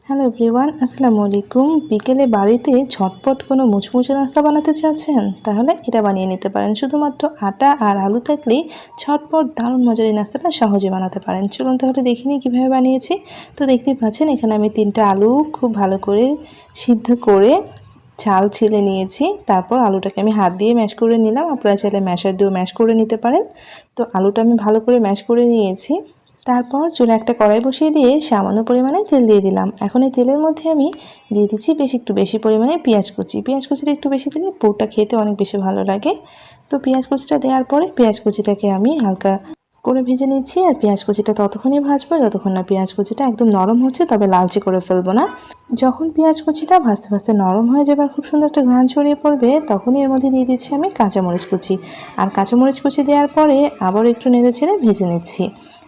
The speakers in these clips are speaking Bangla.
হ্যালো এভরিওয়ান, আসসালামু আলাইকুম। বিকেলে বাড়িতে ঝটপট কোনো মুচমুচে নাস্তা বানাতে চাচ্ছেন, তাহলে এটা বানিয়ে নিতে পারেন। শুধুমাত্র আটা আর আলু থাকলেই ঝটপট দারুণ মজার এই নাস্তাটা সহজে বানাতে পারেন। চলুন তাহলে দেখে নিই কীভাবে বানিয়েছি। তো দেখতেই পাচ্ছেন এখানে আমি 3টা আলু খুব ভালো করে সিদ্ধ করে ছাল ছিলে নিয়েছি। তারপর আলুটাকে আমি হাত দিয়ে ম্যাশ করে নিলাম, আপনারা চাইলে ম্যাশার দিয়েও ম্যাশ করে নিতে পারেন। তো আলুটা আমি ভালো করে ম্যাশ করে নিয়েছি। তারপর চুলায় একটা কড়াই বসিয়ে দিয়ে সামান্য পরিমাণে তেল দিয়ে দিলাম। এখন এই তেলের মধ্যে আমি দিয়ে দিচ্ছি একটু বেশি পরিমাণে পেঁয়াজ কুচি। পেঁয়াজ কুচিটা একটু বেশি দিলে পুরটা খেতে অনেক বেশি ভালো লাগে। তো পেঁয়াজ কুচিটা দেওয়ার পরে পেঁয়াজ কুচিটাকে আমি হালকা করে ভেজে নিচ্ছি। আর পেঁয়াজ কুচিটা ততক্ষণই ভাজবো যতক্ষণ না পেঁয়াজ কুচিটা একদম নরম হচ্ছে, তবে লালচে করে ফেলবো না। যখন পেঁয়াজ কুচিটা ভাজতে ভাজতে নরম হয়ে যাবে আর খুব সুন্দর একটা ঘ্রাণ ছড়িয়ে পড়বে, তখনই এর মধ্যে দিয়ে দিচ্ছি আমি কাঁচামরিচ কুচি। আর কাঁচামরিচ কুচি দেওয়ার পরে আবারও একটু নেড়ে ছেড়ে ভেজে নিচ্ছি।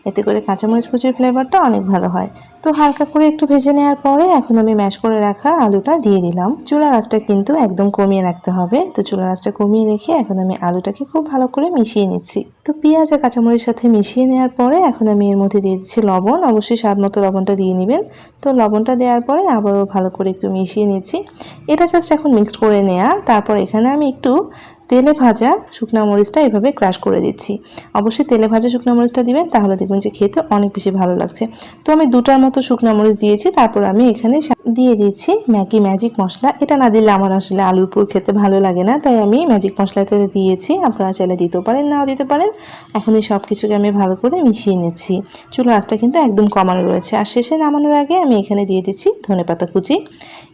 এতে করে কাঁচামরিচ কুচির ফ্লেভারটা অনেক ভালো হয়। তো হালকা করে একটু ভেজে নেওয়ার পরে এখন আমি ম্যাশ করে রাখা আলুটা দিয়ে দিলাম। চুলার আঁচটা কিন্তু একদম কমিয়ে রাখতে হবে। তো চুলার আঁচটা কমিয়ে রেখে এখন আমি আলুটাকে খুব ভালো করে মিশিয়ে নিচ্ছি। তো পেঁয়াজ আর কাঁচামরিচের সাথে মিশিয়ে নেওয়ার পরে এখন আমি এর মধ্যে দিয়ে দিচ্ছি লবণ। অবশ্যই স্বাদ মতো লবণটা দিয়ে নেবেন। তো লবণটা দেওয়ার পরে আবারও ভালো করে একটু মিশিয়ে নিচ্ছি। এটা জাস্ট এখন মিক্সড করে নেওয়া। তারপর এখানে আমি একটু তেলে ভাজা শুকনা মরিচটা এভাবে ক্রাশ করে দিচ্ছি। অবশ্যই তেলে ভাজা শুকনা মরিচটা দিবেন, তাহলে দেখবেন যে খেতে অনেক বেশি ভালো লাগছে। তো আমি 2টার মতো শুকনা মরিচ দিয়েছি। তারপর আমি এখানে দিয়ে দিচ্ছি ম্যাগি ম্যাজিক মশলা। এটা না দিলে আমার আসলে আলুর পুর খেতে ভালো লাগে না, তাই আমি ম্যাজিক মশলাতে দিয়েছি। আপনারা চাইলে দিতেও পারেন, নাও দিতে পারেন। এখন এই সব কিছুকে আমি ভালো করে মিশিয়ে নিচ্ছি। চুলার আঁচটা কিন্তু একদম কমানো রয়েছে। আর শেষে নামানোর আগে আমি এখানে দিয়ে দিচ্ছি ধনেপাতা কুচি।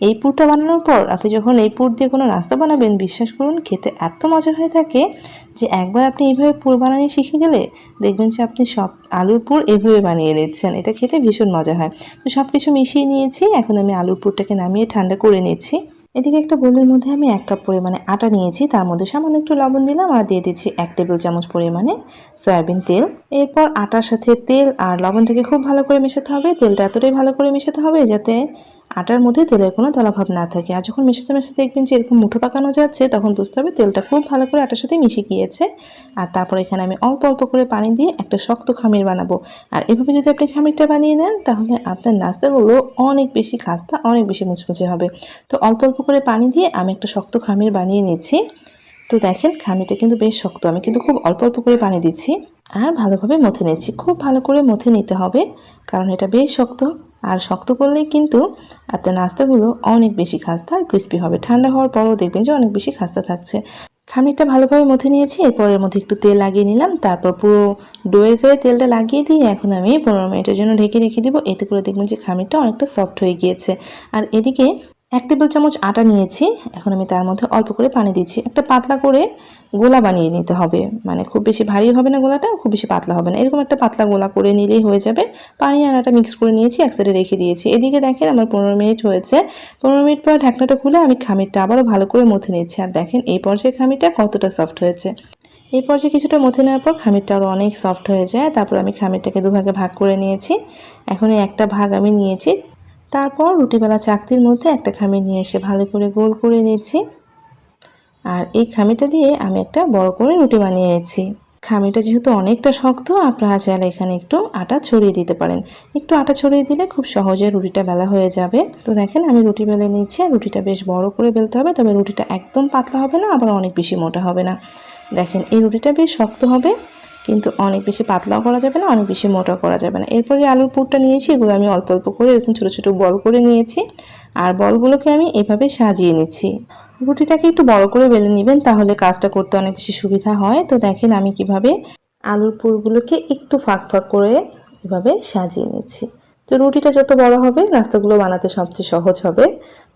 এই পুরটা বানানোর পর আপনি যখন এই পুর দিয়ে কোনো নাস্তা বানাবেন, বিশ্বাস করুন খেতে এত মজা হয়ে থাকে যে একবার আপনি এইভাবে পুর বানানো শিখে গেলে দেখবেন যে আপনি সব আলুর পুর এভাবে বানিয়ে নিচ্ছেন। এটা খেতে ভীষণ মজা হয়। তো সব কিছু মিশিয়ে নিয়েছি। এখন আমি আলুর পুরটাকে নামিয়ে ঠান্ডা করে নিচ্ছি। এদিকে একটা বোলের মধ্যে আমি 1 কাপ পরিমাণে আটা নিয়েছি। তার মধ্যে সামান্য একটু লবণ দিলাম আর দিয়ে দিচ্ছি 1 টেবিল চামচ পরিমাণে সয়াবিন তেল। এরপর আটার সাথে তেল আর লবণটাকে খুব ভালো করে মেশাতে হবে। তেলটা এতটাই ভালো করে মেশাতে হবে যাতে আটার মধ্যে তেলের কোনো দলাভাব না থাকে। আর যখন মেশাতে মেশাতে দেখবেন যে এরকম মুঠো পাকানো যাচ্ছে, তখন বুঝতে হবে তেলটা খুব ভালো করে আটার সাথে মিশে গিয়েছে। আর তারপর এখানে আমি অল্প অল্প করে পানি দিয়ে একটা শক্ত খামির বানাবো। আর এভাবে যদি আপনি খামিরটা বানিয়ে নেন, তাহলে আপনার নাস্তাগুলো অনেক বেশি খাস্তা, অনেক বেশি মুচমুচে হবে। তো অল্প অল্প করে পানি দিয়ে আমি একটা শক্ত খামির বানিয়ে নিচ্ছি। তো দেখেন খামিরটা কিন্তু বেশ শক্ত, আমি কিন্তু খুব অল্প অল্প করে পানি দিচ্ছি আর ভালোভাবে মথে নিচ্ছি। খুব ভালো করে মথে নিতে হবে, কারণ এটা বেশ শক্ত। আর শক্ত করলেই কিন্তু আপনার নাস্তাগুলো অনেক বেশি খাস্তা আর ক্রিস্পি হবে। ঠান্ডা হওয়ার পরও দেখবেন যে অনেক বেশি খাস্তা থাকছে। খামিরটা ভালোভাবে মথে নিয়েছি। এরপর এর মধ্যে একটু তেল লাগিয়ে নিলাম। তারপর পুরো ডোয়ের গায়ে তেলটা লাগিয়ে দিয়ে এখন আমি 15 মিনিটের জন্য ঢেকে রেখে দিব। এতে করে দেখবেন যে খামিরটা অনেকটা সফট হয়ে গিয়েছে। আর এদিকে 1 টেবিল চামচ আটা নিয়েছি। এখন আমি তার মধ্যে অল্প করে পানি দিচ্ছি। একটা পাতলা করে গোলা বানিয়ে নিতে হবে। মানে খুব বেশি ভারী হবে না গোলাটা, খুব বেশি পাতলা হবে না। এরকম একটা পাতলা গোলা করে নিলেই হয়ে যাবে। পানি আর আটা মিক্স করে নিয়েছি, এক সাইডে রেখে দিয়েছি। এদিকে দেখেন আমার 15 মিনিট হয়েছে। 15 মিনিট পর ঢাকনাটা খুলে আমি খামিরটা আবারও ভালো করে মথে নিচ্ছি। আর দেখেন এই পর্যায়ে খামিরটা কতটা সফট হয়েছে। এই পর্যায়ে কিছুটা মথে নেওয়ার পর খামিরটা আরও অনেক সফট হয়ে যায়। তারপর আমি খামিরটাকে দুভাগে ভাগ করে নিয়েছি। এখন এই একটা ভাগ আমি নিয়েছি। তারপর রুটিবেলা চাকতির মধ্যে একটা খামির নিয়ে এসে ভালো করে গোল করে নিয়েছি। আর এই খামিরটা দিয়ে আমি একটা বড় করে রুটি বানিয়ে নিয়েছি। খামিরটা যেহেতু অনেকটা শক্ত, আপনারা চাইলে এখানে একটু আটা ছড়িয়ে দিতে পারেন। একটু আটা ছড়িয়ে দিলে খুব সহজে রুটিটা বেলা হয়ে যাবে। তো দেখেন আমি রুটি বেলে নিচ্ছি। আর রুটিটা বেশ বড় করে বেলতে হবে, তবে রুটিটা একদম পাতলা হবে না, আবার অনেক বেশি মোটা হবে না। দেখেন এই রুটিটা বেশ শক্ত হবে, কিন্তু অনেক বেশি পাতলাও করা যাবে না, অনেক বেশি মোটা করা যাবে না। এরপরে আলুর পুরটা নিয়েছি, এগুলো আমি অল্প অল্প করে এরকম ছোটো ছোটো বল করে নিয়েছি। আর বলগুলোকে আমি এভাবে সাজিয়ে নিচ্ছি। রুটিটাকে একটু বড় করে বেলে নেবেন, তাহলে কাজটা করতে অনেক বেশি সুবিধা হয়। তো দেখেন আমি কিভাবে আলুর পুরগুলোকে একটু ফাঁক ফাঁক করে এভাবে সাজিয়ে নিচ্ছি। তো রুটিটা যত বড় হবে নাস্তাগুলো বানাতে সবচেয়ে সহজ হবে।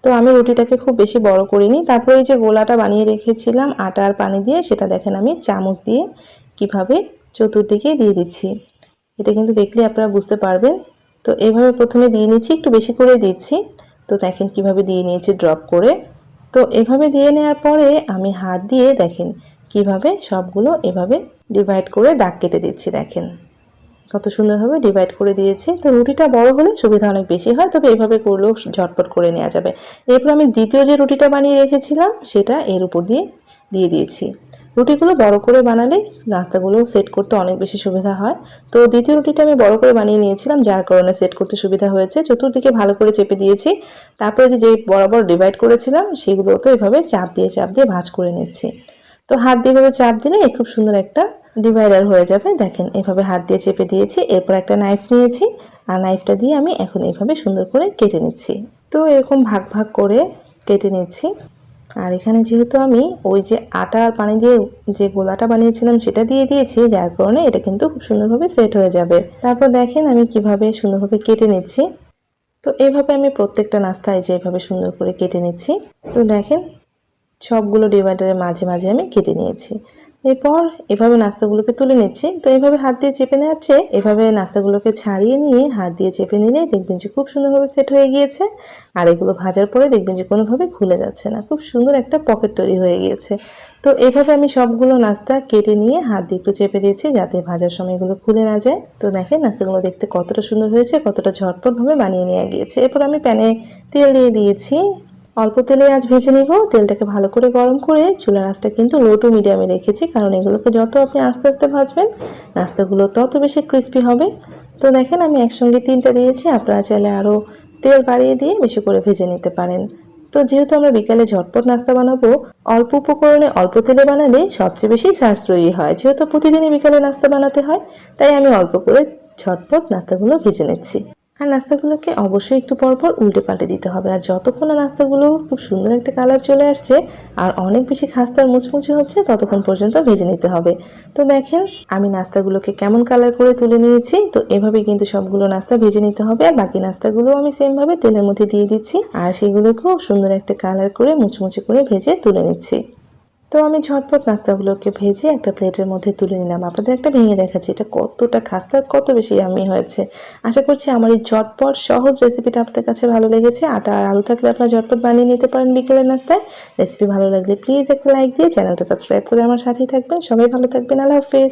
তো আমি রুটিটাকে খুব বেশি বড় করিনি। তারপরে এই যে গোলাটা বানিয়ে রেখেছিলাম আটা আর পানি দিয়ে, সেটা দেখেন আমি চামচ দিয়ে কিভাবে চতুর্দিকে দিয়ে দিচ্ছি। এটা কিন্তু দেখলে আপনারা বুঝতে পারবেন। তো এভাবে প্রথমে দিয়ে নিচ্ছি, একটু বেশি করে দিচ্ছি। তো দেখেন কিভাবে দিয়ে নিয়েছি ড্রপ করে। তো এভাবে দিয়ে নেওয়ার পরে আমি হাত দিয়ে দেখেন কিভাবে সবগুলো এভাবে ডিভাইড করে দাগ কেটে দিচ্ছি। দেখেন কত সুন্দরভাবে ডিভাইড করে দিয়েছি। তো রুটিটা বড় হলে সুবিধা অনেক বেশি হয়, তবে এভাবে করলেও ঝটপট করে নেওয়া যাবে। এরপর আমি দ্বিতীয় যে রুটিটা বানিয়ে রেখেছিলাম সেটা এর উপর দিয়ে দিয়েছি। রুটিগুলো বড় করে বানালে নাস্তাগুলো সেট করতে অনেক বেশি সুবিধা হয়। তো দ্বিতীয় রুটিটা আমি বড় করে বানিয়ে নিয়েছিলাম, যার কারণে সেট করতে সুবিধা হয়েছে। চতুর্দিকে ভালো করে চেপে দিয়েছি। তারপরে যে বরাবর ডিভাইড করেছিলাম সেগুলো তো এভাবে চাপ দিয়ে ভাঁজ করে নিচ্ছি। তো হাত দিয়ে এভাবে চাপ দিলে খুব সুন্দর একটা ডিভাইডার হয়ে যাবে। দেখেন এভাবে হাত দিয়ে চেপে দিয়েছি। এরপর একটা নাইফ নিয়েছি আর নাইফটা দিয়ে আমি এখন এইভাবে সুন্দর করে কেটে নিচ্ছি। তো এরকম ভাগ ভাগ করে কেটে নিচ্ছি। আর এখানে যেহেতু আমি ওই যে আটা আর পানি দিয়ে যে গোলাটা বানিয়েছিলাম সেটা দিয়ে দিয়েছি, যার কারণে এটা কিন্তু খুব সুন্দরভাবে সেট হয়ে যাবে। তারপর দেখেন আমি কিভাবে সুন্দরভাবে কেটে নিচ্ছি। তো এইভাবে আমি প্রত্যেকটা নাস্তা এই যে এইভাবে সুন্দর করে কেটে নিচ্ছি। তো দেখেন সবগুলো ডিভাইডারের মাঝে মাঝে আমি কেটে নিয়েছি। এরপর এভাবে নাস্তাগুলোকে তুলে নিচ্ছি। তো এইভাবে হাত দিয়ে চেপে নেওয়ার চেয়ে এভাবে নাস্তাগুলোকে ছাড়িয়ে নিয়ে হাত দিয়ে চেপে নিলে দেখবেন যে খুব সুন্দরভাবে সেট হয়ে গিয়েছে। আর এগুলো ভাজার পরে দেখবেন যে কোনোভাবে খুলে যাচ্ছে না, খুব সুন্দর একটা পকেট তৈরি হয়ে গিয়েছে। তো এইভাবে আমি সবগুলো নাস্তা কেটে নিয়ে হাত দিয়ে একটু চেপে দিয়েছি যাতে ভাজার সময় এগুলো খুলে না যায়। তো দেখেন নাস্তাগুলো দেখতে কতটা সুন্দর হয়েছে, কতটা ঝটপটভাবে বানিয়ে নেওয়া গিয়েছে। এরপর আমি প্যানে তেল দিয়ে দিয়েছি। অল্প তেলে আজ ভেজে নিব। তেলটাকে ভালো করে গরম করে চুলার আঁচটা কিন্তু লো টু মিডিয়ামে রেখেছি, কারণ এগুলোকে যত আপনি আস্তে আস্তে ভাজবেন নাস্তাগুলো তত বেশি ক্রিস্পি হবে। তো দেখেন আমি একসঙ্গে 3টা দিয়েছি, আপনারা চাইলে আরও তেল বাড়িয়ে দিয়ে বেশি করে ভেজে নিতে পারেন। তো যেহেতু আমরা বিকালে ঝটপট নাস্তা বানাবো, অল্প উপকরণে অল্প তেলে বানালে সবচেয়ে বেশি সাশ্রয়ী হয়। যেহেতু প্রতিদিনই বিকালে নাস্তা বানাতে হয়, তাই আমি অল্প করে ঝটপট নাস্তাগুলো ভেজে নিচ্ছি। আর নাস্তাগুলোকে অবশ্যই একটু পরপর উল্টে পাল্টে দিতে হবে। আর যতক্ষণ না নাস্তাগুলো খুব সুন্দর একটা কালার চলে আসছে আর অনেক বেশি খাস্তার মুচমুচে হচ্ছে, ততক্ষণ পর্যন্ত ভেজে নিতে হবে। তো দেখেন আমি নাস্তাগুলোকে কেমন কালার করে তুলে নিয়েছি। তো এভাবে কিন্তু সবগুলো নাস্তা ভেজে নিতে হবে। আর বাকি নাস্তাগুলো আমি সেমভাবে তেলের মধ্যে দিয়ে দিচ্ছি আর সেগুলোকেও সুন্দর একটা কালার করে মুচমুচে করে ভেজে তুলে নিচ্ছি। তো আমি ঝটপট নাস্তাগুলোকে ভেজে একটা প্লেটের মধ্যে তুলে নিলাম। আপনাদের একটা ভেঙে দেখাচ্ছি এটা কতটা খাস্তা, কত বেশি ইয়াম্মি হয়েছে। আশা করছি আমার এই ঝটপট সহজ রেসিপিটা আপনাদের কাছে ভালো লেগেছে। আটা আর আলু থাকলে আপনারা ঝটপট বানিয়ে নিতে পারেন বিকেলের নাস্তায়। রেসিপি ভালো লাগলে প্লিজ একটা লাইক দিয়ে চ্যানেলটা সাবস্ক্রাইব করে আমার সাথেই থাকবেন। সবাই ভালো থাকবেন। আল্লাহ হাফেজ।